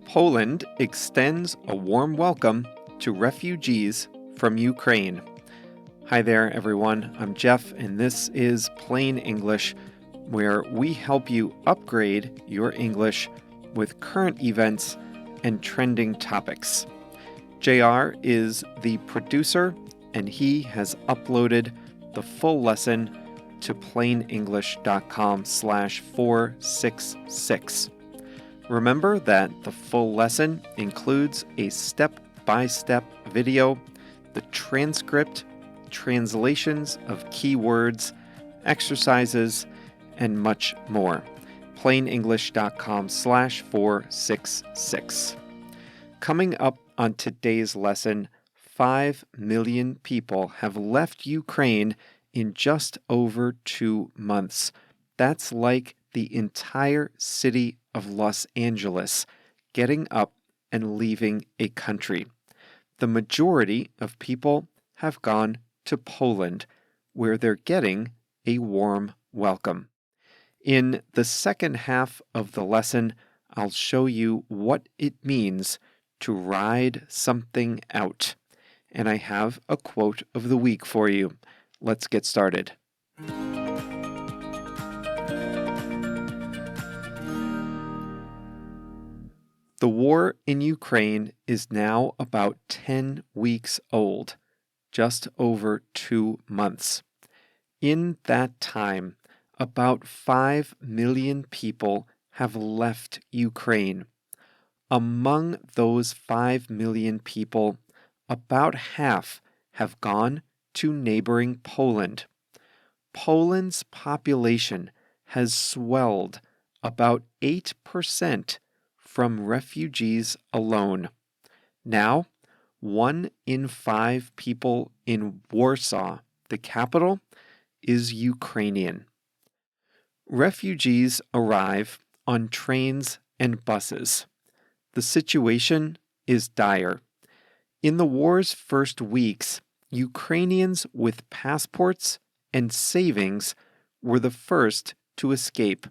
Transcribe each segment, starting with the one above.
Poland extends a warm welcome to refugees from Ukraine. Hi there, everyone. I'm Jeff, and this is Plain English, where we help you upgrade your English with current events and trending topics. JR is the producer, and he has uploaded the full lesson to plainenglish.com/466. Remember that the full lesson includes a step-by-step video, the transcript, translations of keywords, exercises, and much more. plainenglish.com/466. Coming up on today's lesson, 5 million people have left Ukraine in just over 2 months. That's like the entire city of Los Angeles getting up and leaving a country. The majority of people have gone to Poland, where they're getting a warm welcome. In the second half of the lesson, I'll show you what it means to ride something out. And I have a quote of the week for you. Let's get started. The war in Ukraine is now about 10 weeks old, just over 2 months. In that time, about 5 million people have left Ukraine. Among those 5 million people, about half have gone to neighboring Poland. Poland's population has swelled about 8% from refugees alone. Now, 1 in 5 people in Warsaw, the capital, is Ukrainian. Refugees arrive on trains and buses. The situation is dire. In the war's first weeks, Ukrainians with passports and savings were the first to escape.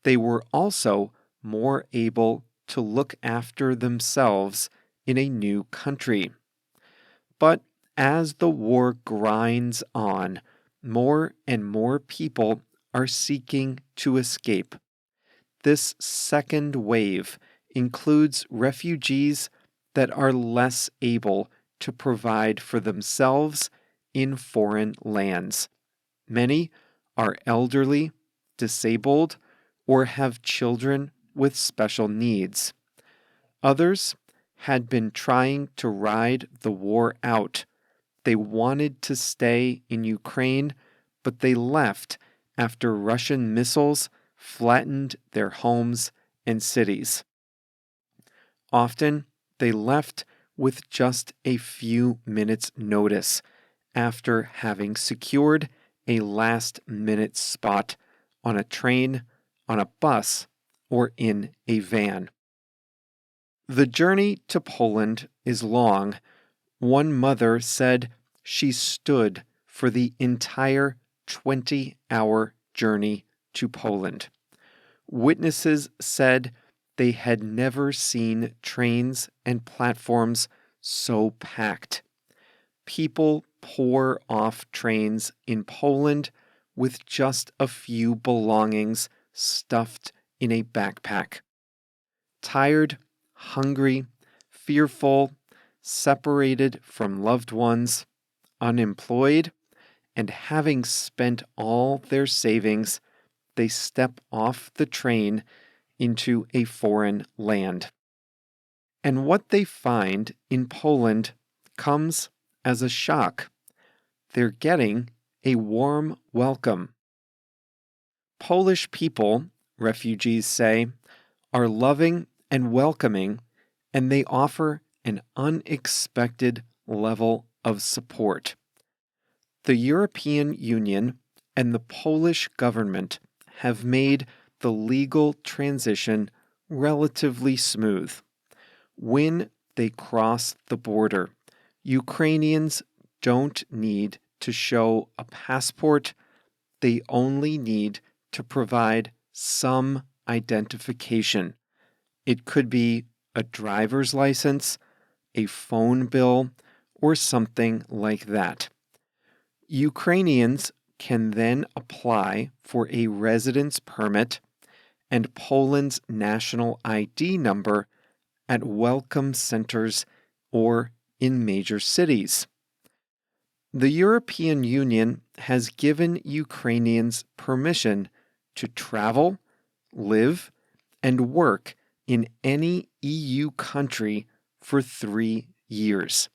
They were also more able to look after themselves in a new country. But as the war grinds on, more and more people are seeking to escape. This second wave includes refugees that are less able to provide for themselves in foreign lands. Many are elderly, disabled, or have children with special needs. Others had been trying to ride the war out. They wanted to stay in Ukraine, but they left after Russian missiles flattened their homes and cities. Often, they left with just a few minutes' notice after having secured a last-minute spot on a train, on a bus, or in a van. The journey to Poland is long. One mother said she stood for the entire 20-hour journey to Poland. Witnesses said they had never seen trains and platforms so packed. People pour off trains in Poland with just a few belongings stuffed in a backpack. Tired, hungry, fearful, separated from loved ones, unemployed, and having spent all their savings, they step off the train into a foreign land. And what they find in Poland comes as a shock. They're getting a warm welcome. Polish people, refugees say, are loving and welcoming, and they offer an unexpected level of support. The European Union and the Polish government have made the legal transition relatively smooth. When they cross the border, Ukrainians don't need to show a passport. They only need to provide some identification. It could be a driver's license, a phone bill, or something like that. Ukrainians can then apply for a residence permit and Poland's national ID number at welcome centers or in major cities. The European Union has given Ukrainians permission to travel, live, and work in any EU country for 3 years.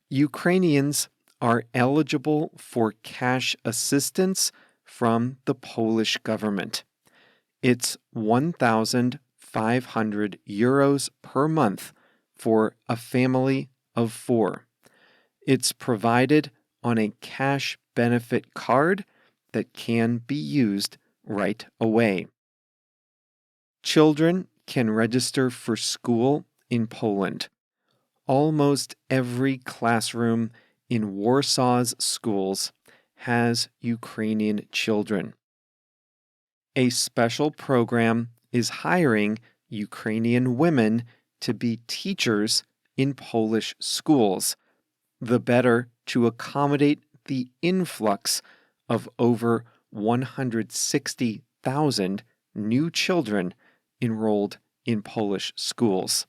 Ukrainians are eligible for cash assistance from the Polish government. It's 1,500 euros per month for a family of 4. It's provided on a cash benefit card that can be used right away. Children can register for school in Poland. Almost every classroom in Warsaw's schools has Ukrainian children. A special program is hiring Ukrainian women to be teachers in Polish schools, the better to accommodate the influx of over 160,000 new children enrolled in Polish schools.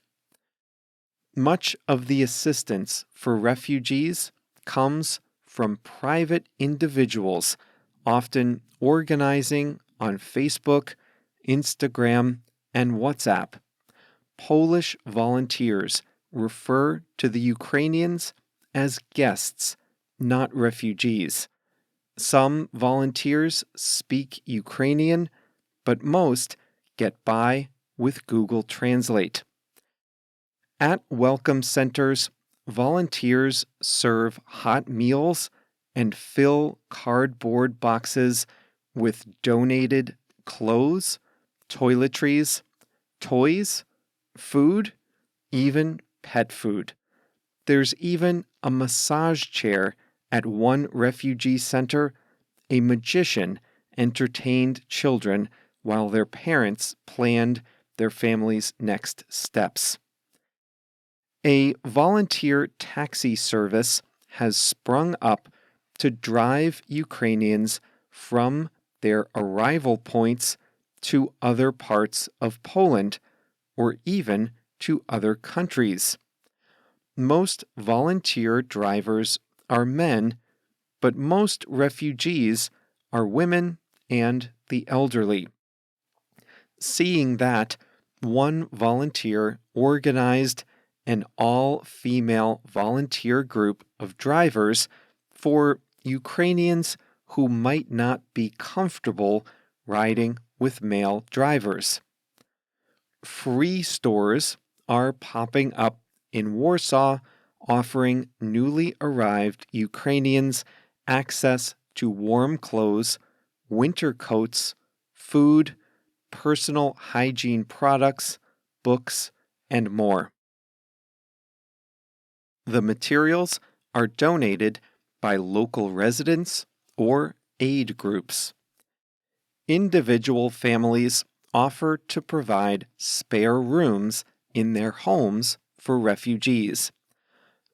Much of the assistance for refugees comes from private individuals, often organizing on Facebook, Instagram, and WhatsApp. Polish volunteers refer to the Ukrainians as guests, not refugees. Some volunteers speak Ukrainian, but most get by with Google Translate. At welcome centers, volunteers serve hot meals and fill cardboard boxes with donated clothes, toiletries, toys, food, even pet food. There's even a massage chair at one refugee center. A magician entertained children while their parents planned their family's next steps. A volunteer taxi service has sprung up to drive Ukrainians from their arrival points to other parts of Poland or even to other countries. Most volunteer drivers are men, but most refugees are women and the elderly. Seeing that, one volunteer organized an all-female volunteer group of drivers for Ukrainians who might not be comfortable riding with male drivers. Free stores are popping up in Warsaw, offering newly arrived Ukrainians access to warm clothes, winter coats, food, personal hygiene products, books, and more. The materials are donated by local residents or aid groups. Individual families offer to provide spare rooms in their homes for refugees.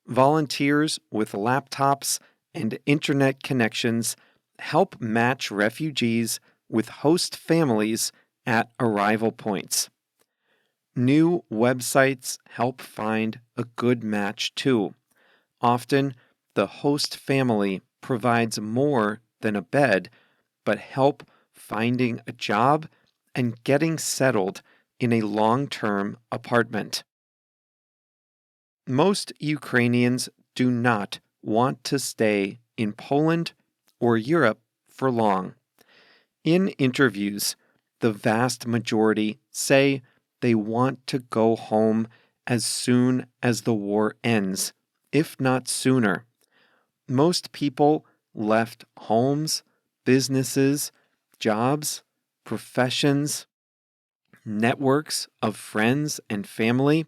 Volunteers with laptops and internet connections help match refugees with host families at arrival points. New websites help find a good match too. Often, the host family provides more than a bed, but help finding a job and getting settled in a long-term apartment. Most Ukrainians do not want to stay in Poland or Europe for long. In interviews, the vast majority say they want to go home as soon as the war ends, if not sooner. Most people left homes, businesses, jobs, professions, networks of friends and family.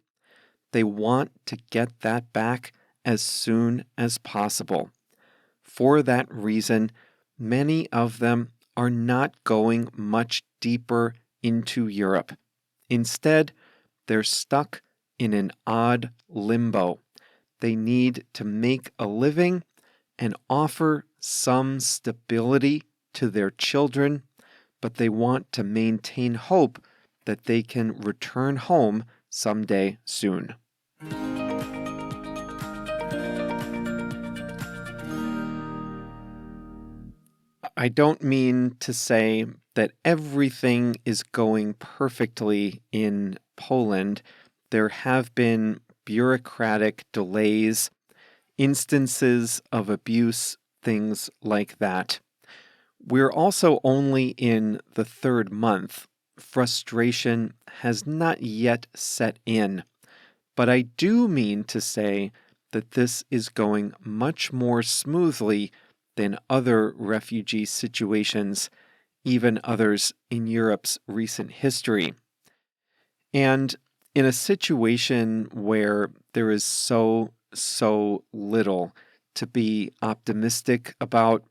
They want to get that back as soon as possible. For that reason, many of them are not going much deeper into Europe. Instead, they're stuck in an odd limbo. They need to make a living and offer some stability to their children, but they want to maintain hope that they can return home someday soon. I don't mean to say that everything is going perfectly in Poland. There have been bureaucratic delays, instances of abuse, things like that. We're also only in the third month. Frustration has not yet set in. But I do mean to say that this is going much more smoothly than other refugee situations, even others in Europe's recent history. And in a situation where there is so little to be optimistic about,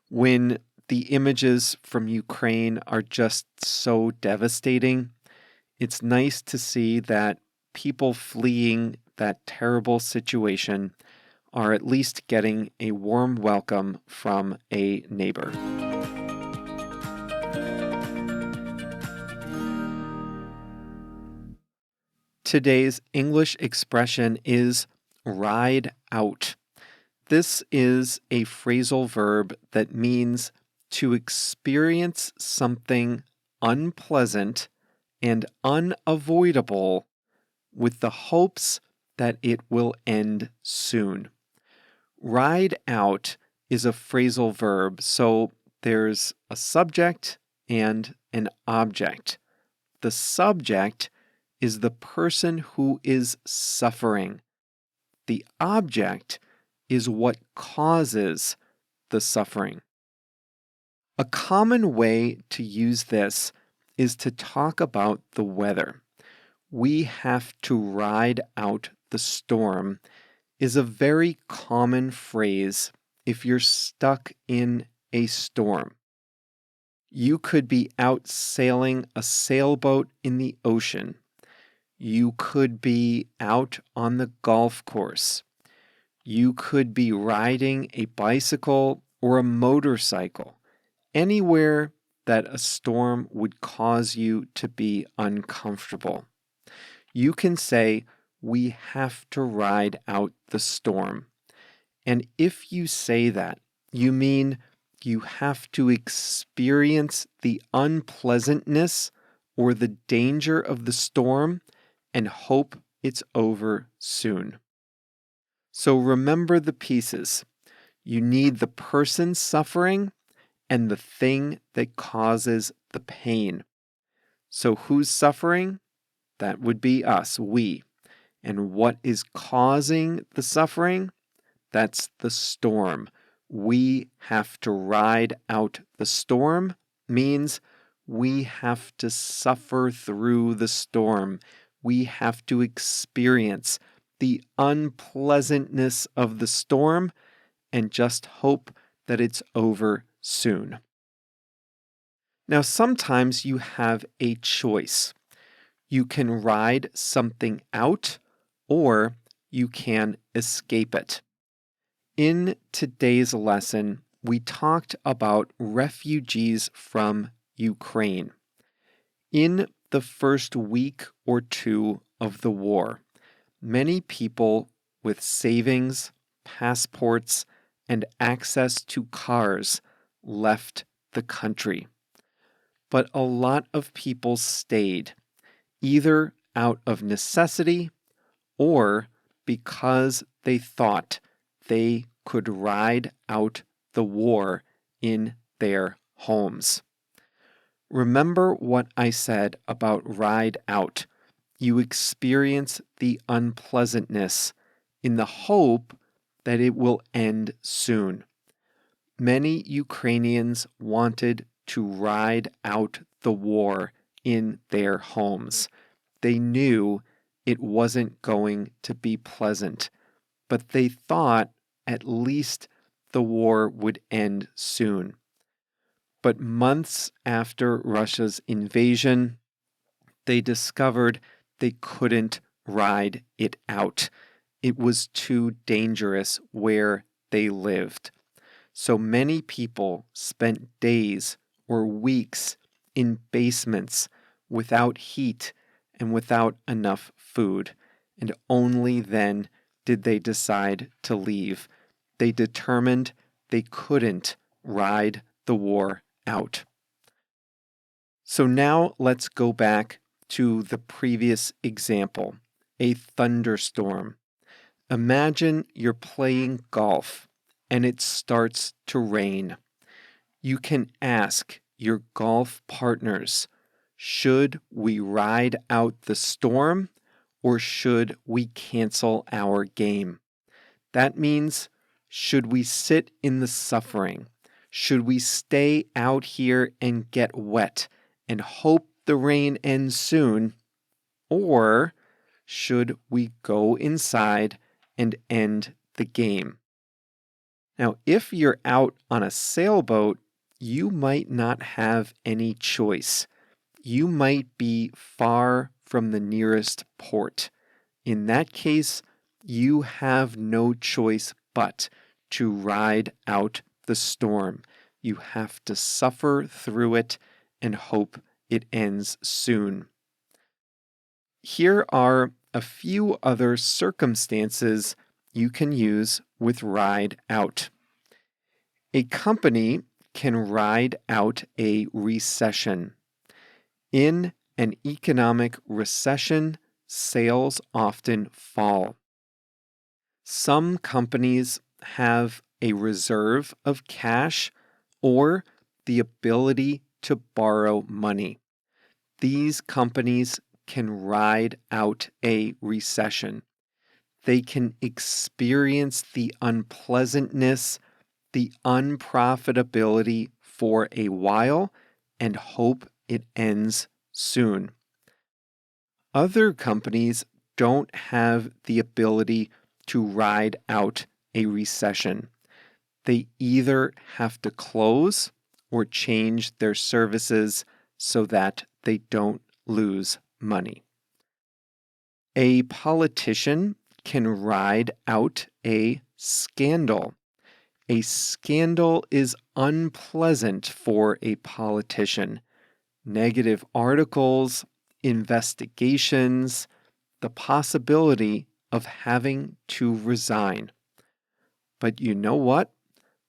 when the images from Ukraine are just so devastating, it's nice to see that people fleeing that terrible situation are at least getting a warm welcome from a neighbor. Today's English expression is ride out. This is a phrasal verb that means to experience something unpleasant and unavoidable with the hopes that it will end soon. Ride out is a phrasal verb, so there's a subject and an object. The subject is the person who is suffering. The object is what causes the suffering. A common way to use this is to talk about the weather. We have to ride out the storm is a very common phrase if you're stuck in a storm. You could be out sailing a sailboat in the ocean. You could be out on the golf course. You could be riding a bicycle or a motorcycle, anywhere that a storm would cause you to be uncomfortable. You can say, we have to ride out the storm. And if you say that, you mean you have to experience the unpleasantness or the danger of the storm and hope it's over soon. So remember the pieces. You need the person suffering and the thing that causes the pain. So who's suffering? That would be us, we. And what is causing the suffering? That's the storm. We have to ride out the storm means we have to suffer through the storm. We have to experience the unpleasantness of the storm and just hope that it's over soon. Now, sometimes you have a choice. You can ride something out or you can escape it. In today's lesson, we talked about refugees from Ukraine. In the first week or two of the war, many people with savings, passports, and access to cars left the country. But a lot of people stayed, either out of necessity or because they thought they could ride out the war in their homes. Remember what I said about ride out. You experience the unpleasantness in the hope that it will end soon. Many Ukrainians wanted to ride out the war in their homes. They knew it wasn't going to be pleasant, but they thought at least the war would end soon. But months after Russia's invasion, they discovered they couldn't ride it out. It was too dangerous where they lived. So many people spent days or weeks in basements without heat and without enough food, and only then did they decide to leave. They determined they couldn't ride the war out. So now let's go back to the previous example, a thunderstorm. Imagine you're playing golf and it starts to rain. You can ask your golf partners, should we ride out the storm or should we cancel our game? That means, should we sit in the suffering? Should we stay out here and get wet and hope the rain ends soon? Or should we go inside and end the game? Now, if you're out on a sailboat, you might not have any choice. You might be far from the nearest port. In that case, you have no choice but to ride out the storm. You have to suffer through it and hope it ends soon. Here are a few other circumstances you can use with ride out. A company can ride out a recession. In an economic recession, sales often fall. Some companies have a reserve of cash or the ability to borrow money. These companies can ride out a recession. They can experience the unpleasantness, the unprofitability for a while, and hope it ends soon. Other companies don't have the ability to ride out a recession. They either have to close or change their services so that they don't lose money. A politician can ride out a scandal. A scandal is unpleasant for a politician. Negative articles, investigations, the possibility of having to resign. But you know what?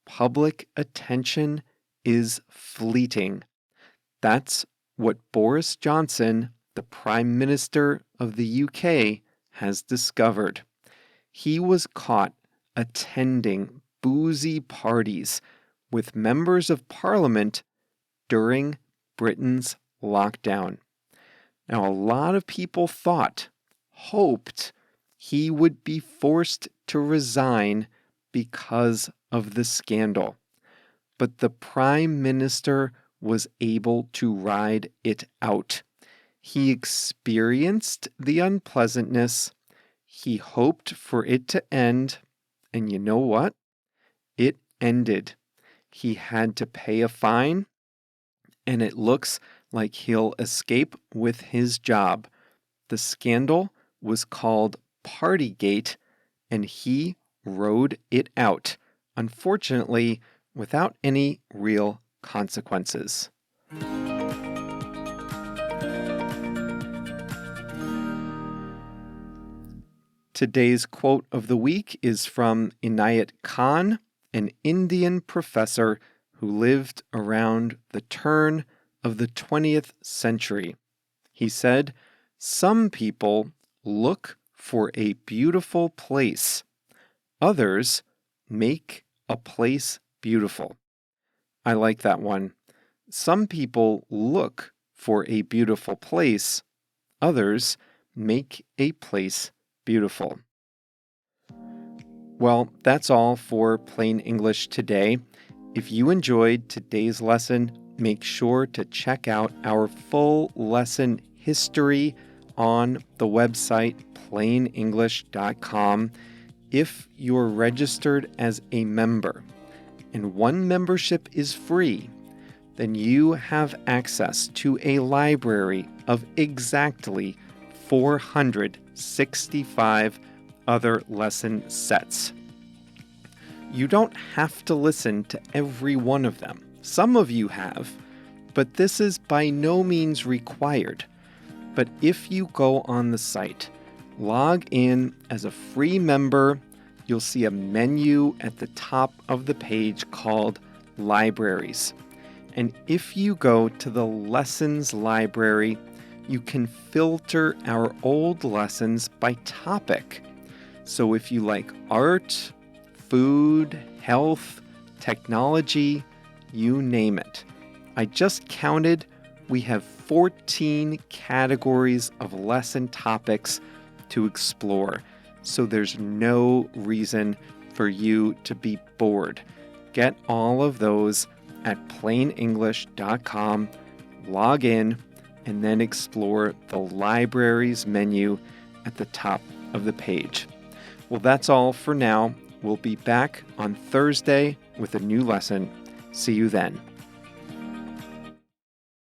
Public attention is fleeting. That's what Boris Johnson, the Prime Minister of the UK, has discovered. He was caught attending boozy parties with members of Parliament during Britain's lockdown. Now, a lot of people hoped he would be forced to resign because of the scandal. But the Prime Minister was able to ride it out. He experienced the unpleasantness. He hoped for it to end. And you know what? It ended. He had to pay a fine, and it looks like he'll escape with his job. The scandal was called Partygate, and he rode it out, unfortunately, without any real consequences. Today's quote of the week is from Inayat Khan, an Indian professor who lived around the turn of the 20th century. He said, "Some people look for a beautiful place. Others make a place beautiful." I like that one. Some people look for a beautiful place. Others make a place beautiful. Well, that's all for Plain English today. If you enjoyed today's lesson, make sure to check out our full lesson history on the website plainenglish.com. If you're registered as a member and one membership is free, then you have access to a library of exactly 465 other lesson sets. You don't have to listen to every one of them. Some of you have, but this is by no means required. But if you go on the site, log in as a free member, you'll see a menu at the top of the page called Libraries. And if you go to the Lessons library, you can filter our old lessons by topic. So if you like art, food, health, technology, you name it. I just counted. We have 14 categories of lesson topics to explore, so there's no reason for you to be bored. Get all of those at plainenglish.com, log in, and then explore the Libraries menu at the top of the page. Well, that's all for now. We'll be back on Thursday with a new lesson. See you then.